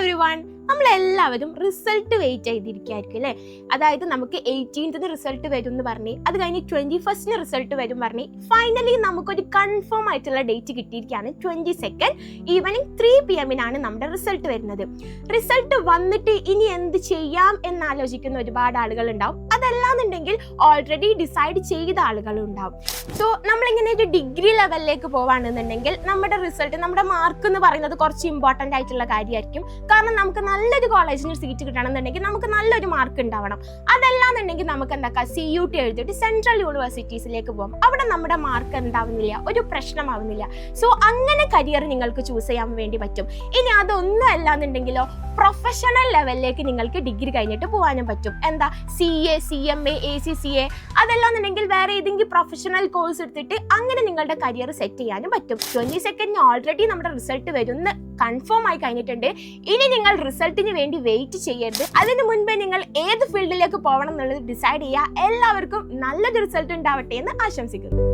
Everyone, നമ്മളെല്ലാവരും result wait ചെയ്തിരിക്കുകയായിരിക്കും അല്ലേ. അതായത് നമുക്ക് 18th റിസൾട്ട് വരും എന്ന് പറഞ്ഞ്, അത് കഴിഞ്ഞ് 21st റിസൾട്ട് വരും പറഞ്ഞ്, ഫൈനലി നമുക്കൊരു കൺഫേം ആയിട്ടുള്ള ഡേറ്റ് കിട്ടിയിരിക്കുകയാണ്. 22 ഈവനിങ് 3 PM നമ്മുടെ റിസൾട്ട് വരുന്നത്. റിസൾട്ട് വന്നിട്ട് ഇനി എന്ത് ചെയ്യാം എന്നാലോചിക്കുന്ന ഒരുപാട് ആളുകൾ ഉണ്ടാവും. അതല്ലാന്നുണ്ടെങ്കിൽ ഓൾറെഡി ഡിസൈഡ് ചെയ്ത ആളുകളും ഉണ്ടാവും. സോ നമ്മളിങ്ങനെ ഒരു ഡിഗ്രി ലെവലിലേക്ക് പോവാണെന്നുണ്ടെങ്കിൽ നമ്മുടെ റിസൾട്ട്, നമ്മുടെ മാർക്ക് എന്ന് പറയുന്നത് കുറച്ച് ഇമ്പോർട്ടൻ്റ് ആയിട്ടുള്ള കാര്യമായിരിക്കും. കാരണം നമുക്ക് നല്ലൊരു കോളേജിന് സീറ്റ് കിട്ടണമെന്നുണ്ടെങ്കിൽ നമുക്ക് നല്ലൊരു മാർക്ക് ഉണ്ടാവണം. അതല്ലാന്നുണ്ടെങ്കിൽ നമുക്ക് എന്താക്കാം, CUT എഴുതിയിട്ട് സെൻട്രൽ യൂണിവേഴ്സിറ്റീസിലേക്ക് പോകും. അവിടെ നമ്മുടെ മാർക്ക് എന്താവുന്നില്ല, ഒരു പ്രശ്നമാവുന്നില്ല. സോ അങ്ങനെ കരിയർ നിങ്ങൾക്ക് ചൂസ് ചെയ്യാൻ വേണ്ടി പറ്റും. ഇനി അതൊന്നും അല്ലാന്നുണ്ടെങ്കിലോ പ്രൊഫഷണൽ ലെവലിലേക്ക് നിങ്ങൾക്ക് ഡിഗ്രി കഴിഞ്ഞിട്ട് പോകാനും പറ്റും. എന്താ, CA, CMA, ACCA, അതല്ലാന്നുണ്ടെങ്കിൽ വേറെ ഏതെങ്കിലും പ്രൊഫഷണൽ കോഴ്സ് എടുത്തിട്ട് അങ്ങനെ നിങ്ങളുടെ കരിയർ സെറ്റ് ചെയ്യാനും പറ്റും. 22 ഓൾറെഡി നമ്മുടെ റിസൾട്ട് വരുന്ന കൺഫേം ആയി കഴിഞ്ഞിട്ടുണ്ട്. ഇനി നിങ്ങൾ റിസൾട്ടിന് വേണ്ടി വെയിറ്റ് ചെയ്യരുത്. അതിന് മുൻപേ നിങ്ങൾ ഏത് ഫീൽഡിലേക്ക് പോകണം എന്നുള്ളത് ഡിസൈഡ് ചെയ്യുക. എല്ലാവർക്കും നല്ലൊരു റിസൾട്ട് ഉണ്ടാവട്ടെ എന്ന് ആശംസിക്കുന്നു.